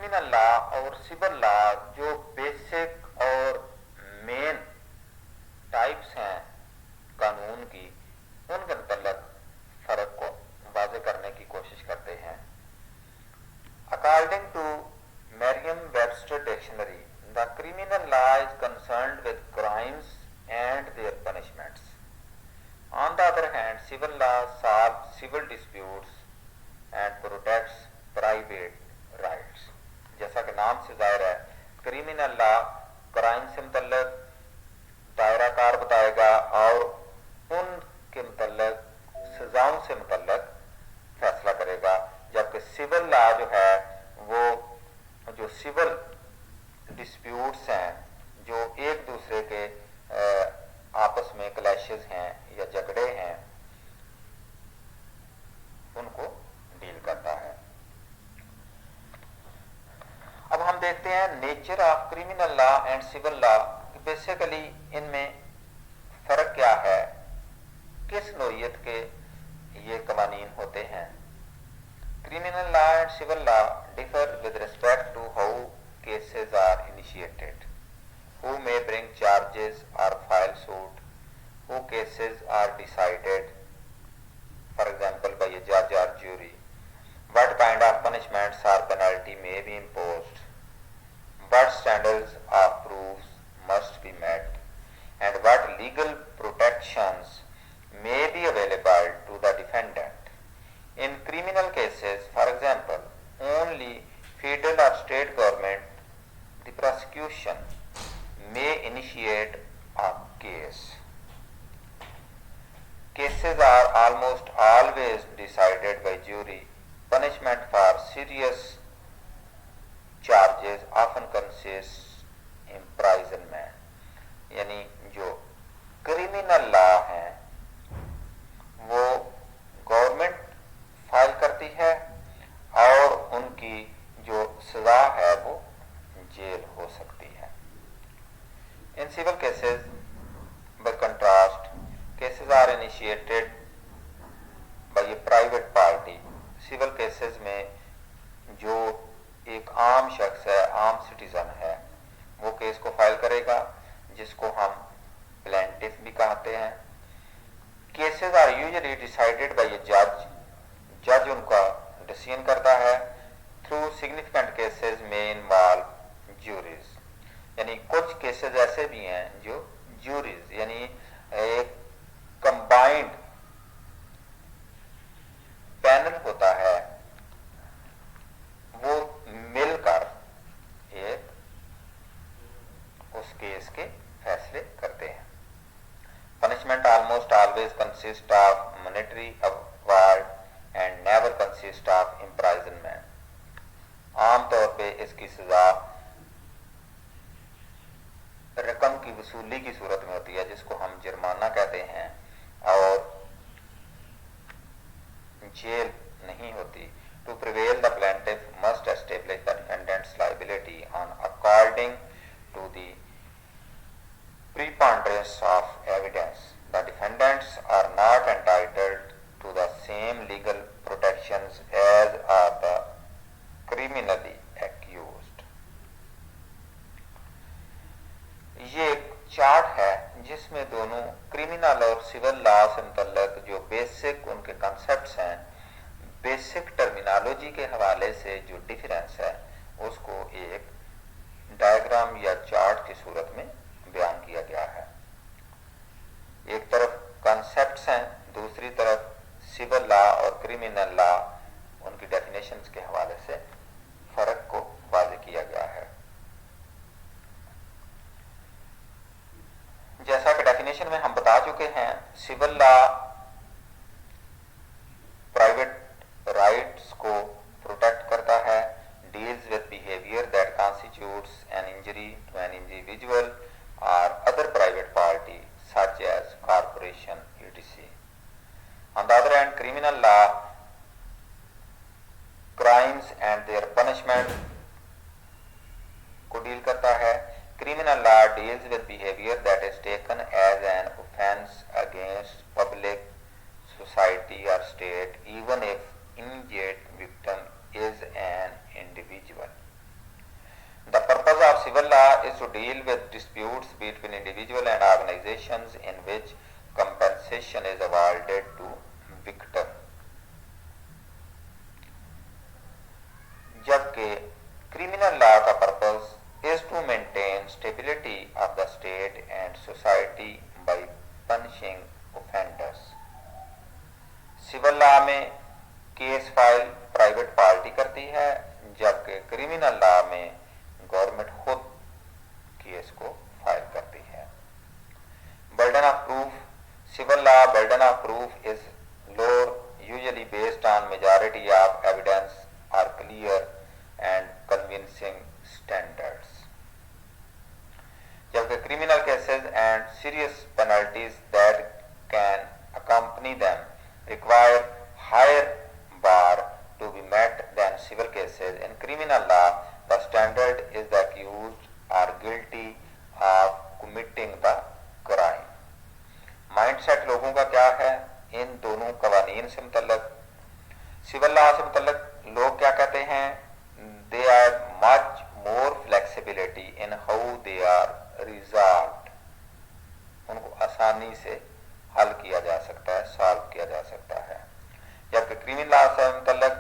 Criminal law और civil law जो basic और मेन टाइप्स हैं कानून की, उनके मतलब फर्क को वाज़े करने की कोशिश करते हैं। According to Merriam-Webster dictionary, the criminal law is concerned with crimes and their punishments. On the other hand, civil law solves civil disputes and protects private rights. जैसा कि नाम से जाहिर है, क्रिमिनल लॉ क्राइम से मुतल्लिक दायरा कार बताएगा और उनके मुतल्लिक सजाओं से मुतल्लिक फैसला करेगा, जबकि सिविल लॉ जो है वो जो सिविल डिस्प्यूट्स हैं, जो एक दूसरे के आपस में क्लैशेस हैं या झगड़े हैं, उनको डील करता है। अब हम देखते हैं nature of criminal law and civil law. Basically इनमें फर्क क्या है, किस नोयत के ये कवानीन होते हैं। Criminal law and civil law differ with respect to how cases are initiated, who may bring charges or file suit, who cases are decided, for example by a judge or jury, what kind of punishments or penalty may be imposed, what standards of proofs must be met, and what legal protections may be available to the defendant. In criminal cases, for example, only federal or state government, the prosecution, may initiate a case. Cases are almost always decided by jury. Punishment for serious charges often consists imprisonment. यानी जो criminal law हैं वो government file करती है और उनकी जो सजा है वो जेल हो सकती है। In civil cases by contrast, cases are initiated by a private party. Civil cases में जो एक आम शख्स है, आम सिटीजन है, वो केस को फाइल करेगा, जिसको हम प्लेंटिफ भी कहते हैं। Cases are usually decided by a जज, जज उनका डिसीजन करता है। थ्रू सिग्निफिकेंट केसेस में इन्वॉल्व ज्यूरीज, यानी कुछ केसेस ऐसे भी हैं जो ज्यूरीज यानी एक कंबाइंड पैनल होता है, वो मिलकर एक उस केस के फैसले करते हैं। Punishment almost always consist of monetary award and never consist of imprisonment. आमतौर पे इसकी सजा रकम की वसूली की सूरत में होती है, जिसको हम जुर्माना कहते हैं, और जेल नहीं होती। To prevail the plaintiff must establish the defendant's liability on according to the preponderance of evidence. The defendants are not entitled to the same legal protections as are the criminally accused. ये एक chart है जिसमें दोनों criminal और civil law से मुतल्लिक जो basic उनके concepts हैं, बेसिक टर्मिनोलॉजी के हवाले से जो डिफरेंस है, उसको एक डायग्राम या चार्ट की सूरत में बयान किया गया है। एक तरफ कॉन्सेप्ट्स हैं, दूसरी तरफ सिविल लॉ और क्रिमिनल लॉ उनकी डेफिनेशंस के हवाले से फर्क को वाज़ेह किया गया है। जैसा कि डेफिनेशन में हम बता चुके हैं, सिविल लॉ प्राइवेट राइट्स को प्रोटेक्ट करता है, deals with behaviour that constitutes an injury to an individual or other private party such as corporation etc. On the other hand, criminal law crimes and their punishment को deal करता है। Criminal law deals with behavior that is taken as an offense against public, society or state even if immediate victim is an individual. civil law is to deal with disputes between individual and organizations in which compensation is awarded to victim. जबकि criminal law का purpose is to maintain stability of the state and society by punishing offenders. Civil law में case file private party करती है, जबकि criminal law में government खुद case को file करती है. Burden of proof. Civil law burden of proof is lower, usually based on majority of evidence और क्लियर एंड कन्विंसिंग स्टैंडर्ड्स. जबकि criminal cases and serious penalties that can accompany them require higher bar to be met than civil cases. In criminal law, the standard is the accused are guilty of committing the crime. Mindset लोगों का क्या है इन दोनों कवानीन से मुतल्लक? Civil law से मुतल्लक लोग क्या कहते हैं? They are much more flexibility in how they are resolved. उनको आसानी से हल किया जा सकता है, सॉल्व किया जा सकता है. जबकि क्रिमिनल लॉ से मुतल्लक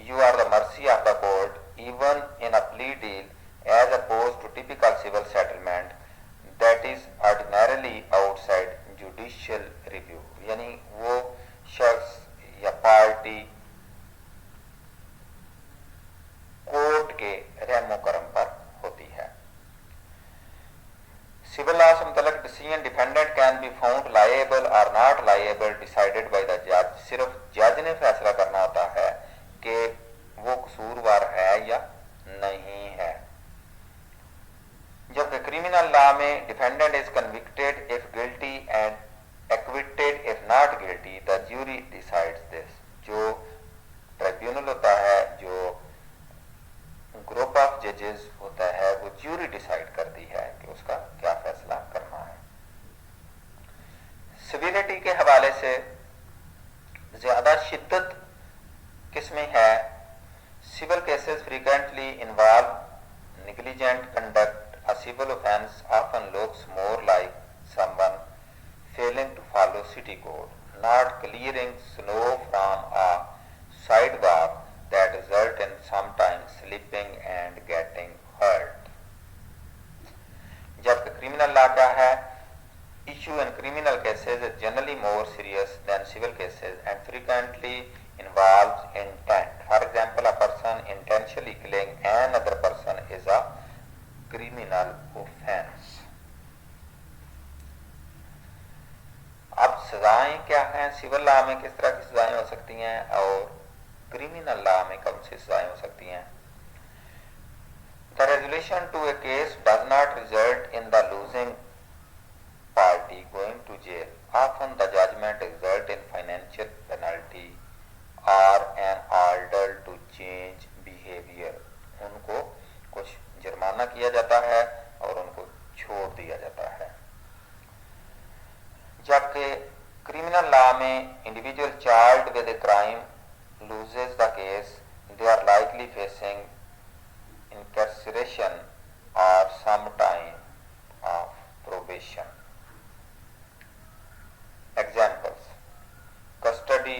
you are the mercy of the court even in a plea deal as opposed to typical civil settlement that is ordinarily outside judicial review. यानी वो शख्स या पार्टी कोर्ट के रहमो करम पर होती है. सिविल लॉ से मुतल्लक decision defendant can be found liable और not liable decided by the जज. सिर्फ जज ने फैसला करना होता है कि वो कसूरवार है या नहीं है. जबकि क्रिमिनल लॉ में defendant is convicted if guilty and acquitted if not guilty, the jury decides this. जो ट्रिब्यूनल होता है, जो ग्रुप ऑफ जजेस होता है, वो ज्यूरी डिसाइड करती है कि उसका क्या फैसला करना है. सिविलिटी के हवाले से ज्यादा शिद्दत किसमें है? Civil cases frequently involve negligent conduct. A civil offense often looks more like someone failing to follow city code, not clearing snow from a sidewalk that result in sometimes slipping and getting hurt. जबकि criminal law क्या है? Issue in criminal cases is generally more serious than civil cases and frequently involves intent. For example, a person intentionally killing another person is a criminal offense. अब सजाएं क्या हैं? Civil law में किस तरह की सजाएं हो सकती हैं और क्रिमिनल लॉ में कौन सी सजाएं हो सकती हैं? The resolution to a case does not result in the losing party going to jail. Often the judgment result in financial penalty or an order to change behavior. उनको कुछ जुर्माना किया जाता है और उनको छोड़ दिया जाता है. जबकि क्रिमिनल लॉ में individual charged with a crime loses the case, they are likely facing incarceration or some time of probation. Examples: custody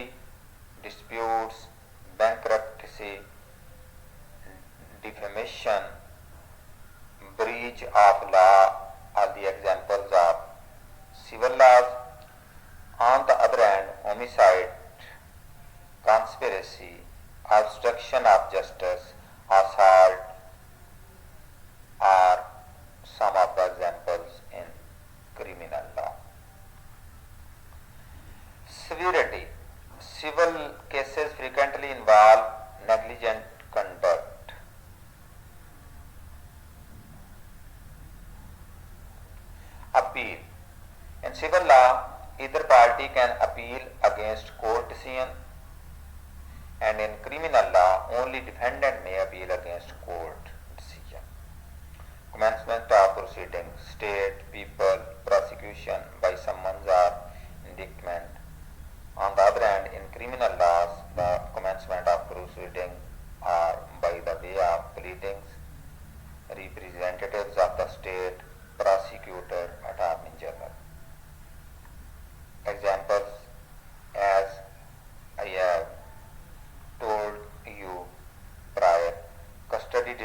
disputes, bankruptcy, defamation, breach of law are the examples of civil laws. On the other hand, homicide, conspiracy, obstruction of justice, assault are some of the examples in criminal law. Severity. Civil cases frequently involve negligent conduct. Appeal. In civil law, either party can appeal against court decision, and in criminal law, only defendant may appeal against court decision. Commencement of proceedings: state, people, prosecution by summons or indictment. On the other hand, in criminal laws, the commencement of proceedings are by the way of pleadings, representatives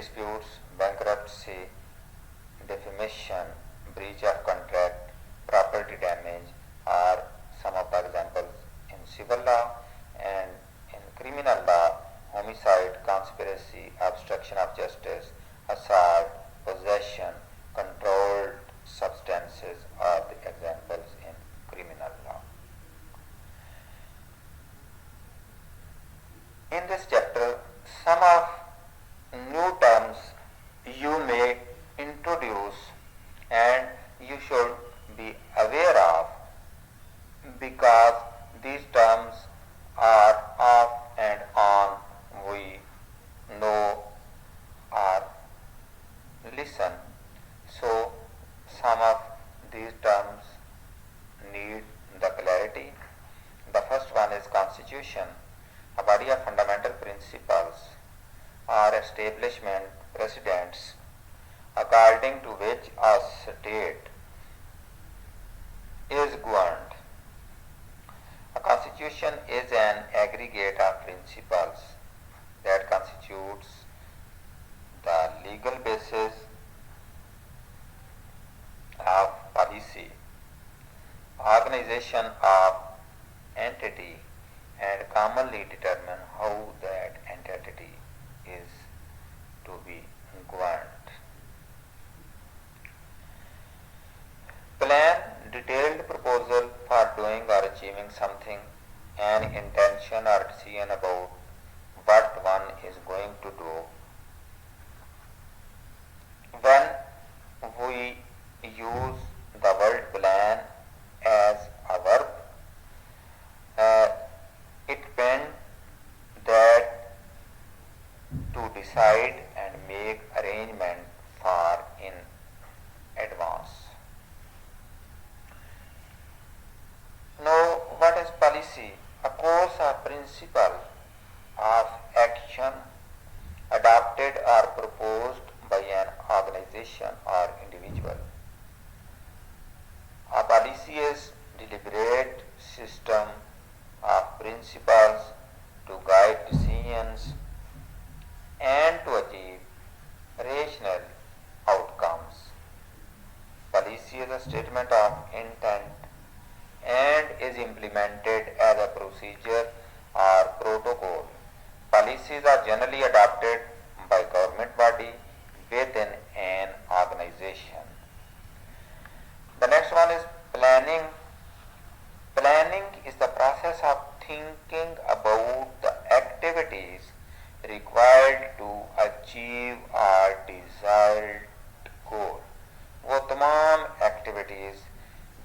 disputes, bankruptcy, defamation, breach of contract, property damage are some of the examples in civil law. And in criminal law, homicide, conspiracy, obstruction of justice, assault, possession, controlled substances are the examples in criminal law. In this chapter, some of new terms you may introduce and you should be aware of, because these terms are off and on we know or listen. So some of these terms need the clarity. The first one is Constitution, a body of fundamental principles or establishment precedents according to which a state is governed. A constitution is an aggregate of principles that constitutes the legal basis of policy, organization of entity, and commonly determine how that entity is to be governed. Plan, detailed proposal for doing or achieving something, an intention or decision about what one is going to do. When we use the word plan as a verb, it meant that to decide and make arrangement for in advance. Now, what is policy? A course or principle of action adopted or proposed by an organization or individual. A policy is deliberate system of principles to guide decisions and to achieve rational outcomes. Policy is a statement of intent and is implemented as a procedure or protocol. Policies are generally adopted by government body within an organization. The next one is planning. Planning is the process of thinking about the activities required to achieve our desired goal. वो तमाम activities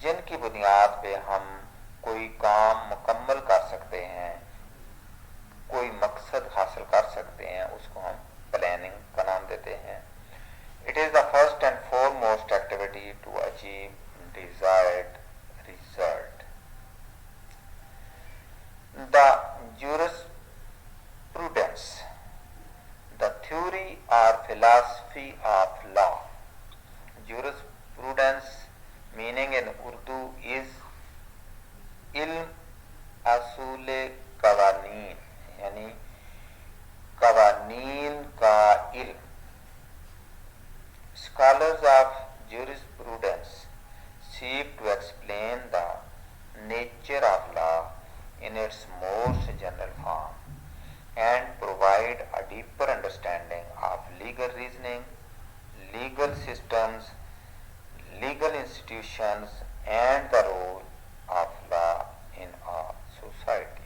जिनकी बुनियाद पे हम कोई काम मुकम्मल कर सकते हैं, कोई मकसद हासिल कर सकते हैं, उसको हम प्लानिंग का नाम देते हैं. It is the first and foremost activity to achieve desired result. The jurisprudence, the theory or philosophy of law. Jurisprudence meaning in Urdu is ilm asule कवानीन, यानी कवानीन का इल्म. Scholars of jurisprudence seek to explain the nature of law in its most general form and provide a deeper understanding of legal reasoning, legal systems, legal institutions, and the role of law in a society.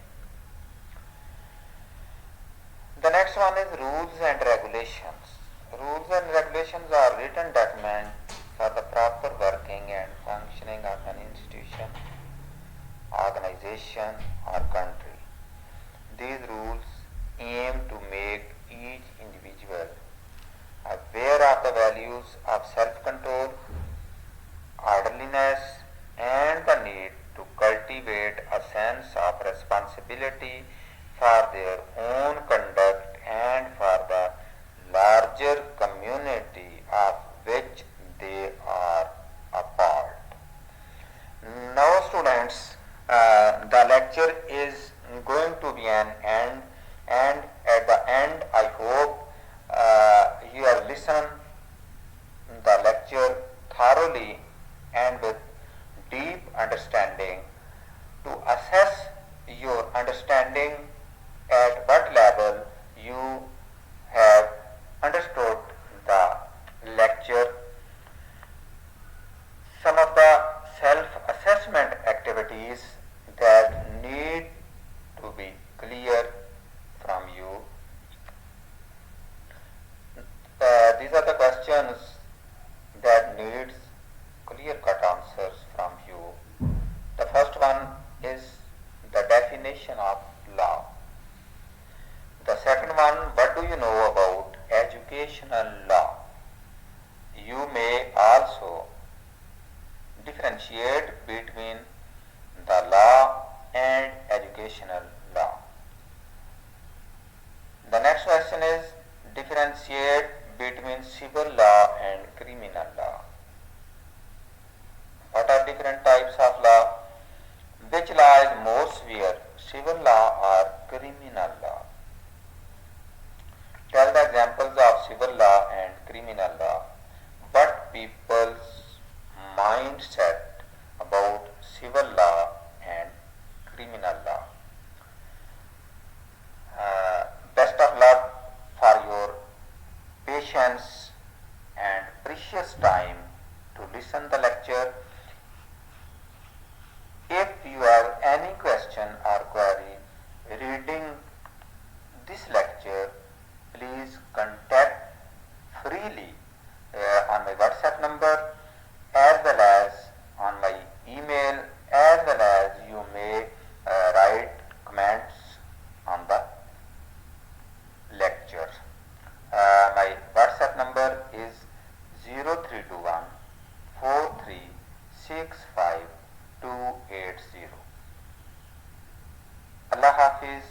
The next one is rules and regulations. Rules and regulations are written documents for the proper working and functioning of an institution, organization, or country. These rules aim to make each individual aware of the values of self-control, orderliness, and the need to cultivate a sense of responsibility for their own conduct and for the larger community of which they are a part. Now students, the lecture is going to be an end, and at the end I hope you have thoroughly and with deep understanding to assess your understanding at what level you have understood the lecture. Some of the self-assessment activities that need to be clear from you. These are the questions that needs clear-cut answers from you. The first one is the definition of law. The second one, what do you know about educational law? You may also differentiate between the law and educational law. The next question is differentiate between civil law and criminal law. What are different types of law? Which law is more severe, civil law or criminal law? Tell the examples of civil law and criminal law. What people's mindset about civil law and criminal law? Best of luck for your patience and precious time to listen the lecture. If you have any question or query reading this lecture, please contact freely on my WhatsApp number as well as on my email, as well as you may write comments on the lecture. My WhatsApp number is 0321 4365 280. Allah Hafiz.